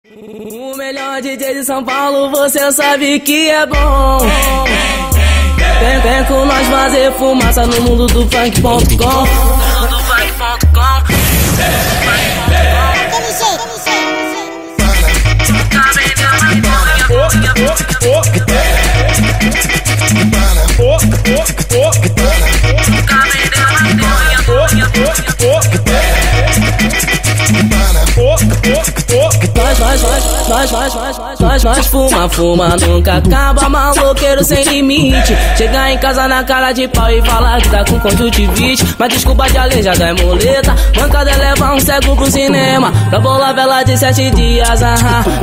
O melhor DJ de São Paulo, você sabe que é bom. Vem com nós fazer fumaça no mundo do funk.com. Nós fuma, nunca acaba, maloqueiro sem limite. Chegar em casa na cara de pau e falar que tá com conjuntivite. Mas desculpa de aleijada é muleta, mancada é levar um cego pro cinema. Pra bolar vela de 7 dias,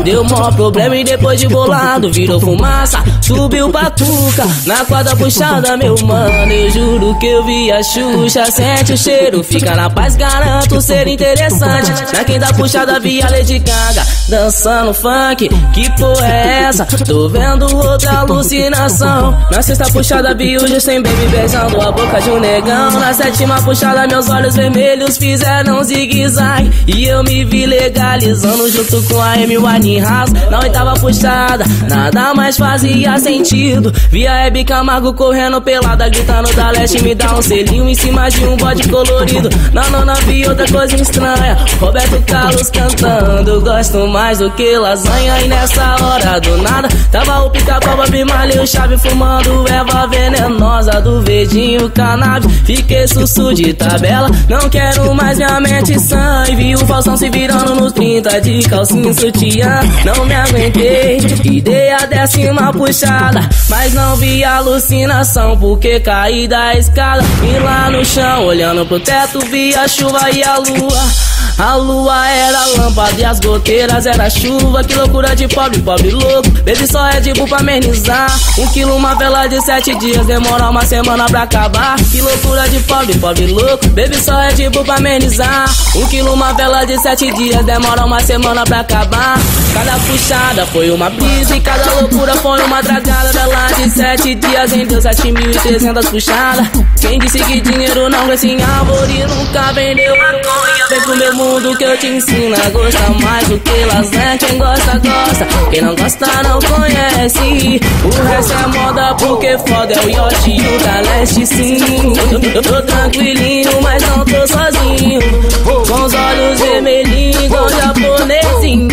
deu maior problema e depois de bolado virou fumaça, subiu batuca. Na quadra puxada, meu mano, eu juro que eu vi a Xuxa. Sente o cheiro, fica na paz, garanto ser interessante. Na quinta puxada vi a Lady Gaga dançando funk, que porra é essa? Tô vendo outra alucinação. Na sexta puxada vi o Justin Baby beijando a boca de um negão. Na sétima puxada meus olhos vermelhos fizeram zigue-zague e eu me vi legalizando junto com a Amy Winehouse. Na oitava puxada nada mais fazia sentido, vi a Hebe Camargo correndo pelada, gritando da leste, me dá um selinho em cima de um bode colorido. Na nona vi outra coisa estranha, Roberto Carlos cantando Gosto Mais do que Lasanha. E nessa hora do nada tava o Pica-Pau, Bob Marley, o Chave fumando erva venenosa do verdinho cannabis. Fiquei sussu de tabela, não quero mais minha mente sã. E vi o Faustão se virando nos 30 de calcinha e sutiã. Não me aguentei e dei a 10ª puxada, mas não vi alucinação porque caí da escada. E lá no chão, olhando pro teto, vi a chuva e a lua. A lua era lâmpada e as goteiras era chuva. Que loucura de pobre, pobre louco. Baby só é de bull pra amenizar. 1 quilo, uma vela de 7 dias, demora uma semana pra acabar. Que loucura de pobre, pobre louco. Baby só é de bull pra amenizar. 1 quilo, uma vela de 7 dias, demora uma semana pra acabar. Cada puxada foi uma brisa e cada loucura foi uma dragada. Vela de 7 dias rendeu 7.300 puxadas. Quem disse que dinheiro não cresce em árvore nunca vendeu maconha. Vem pro meu mundo que eu te ensino a gostar mais do que lasanha. Quem gosta, gosta, quem não gosta não conhece. O resto é moda porque foda é o Yoshi e o da Leste, sim. Eu tô tranquilinho, mas não tô sozinho, com os olhos vermelhinhos igual japonesinho.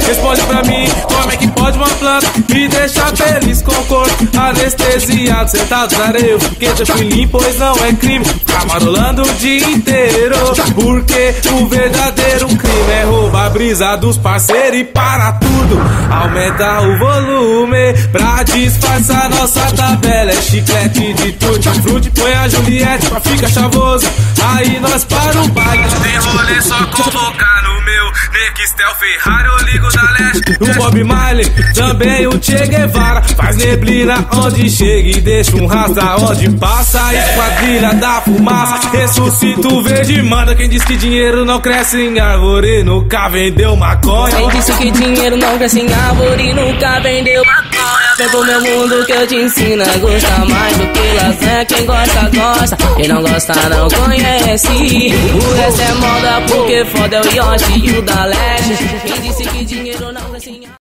Responde pra mim, como é que pode uma planta me deixar feliz com o corpo anestesiado, sentado na areia? Porque eu fui limpo, pois não é crime ficar marolando o dia inteiro. Porque o verdadeiro crime é roubar a brisa dos parceiros e para tudo aumenta o volume pra disfarçar nossa tabela. É chiclete de tutti-frutti, põe a Juliette pra ficar chavoso, aí nós para o baile. Tem rolê só convocar no meu Nextel Ferrari, eu ligo da Leste. O Bob Marley, também o Che Guevara, faz neblina onde chega e deixa um rasta onde passa. A esquadrilha da fumaça ressuscita o verde, manda. Quem disse que dinheiro não cresce em árvore nunca vendeu maconha. Quem disse que dinheiro não cresce em árvore nunca vendeu maconha. Vem pro meu mundo que eu te ensino a gostar mais do que lasanha. Quem gosta, gosta, quem não gosta não conhece. O resto é moda porque foda é o Yoshi e o da Leste. Quem disse que dinheiro não cresce em árvore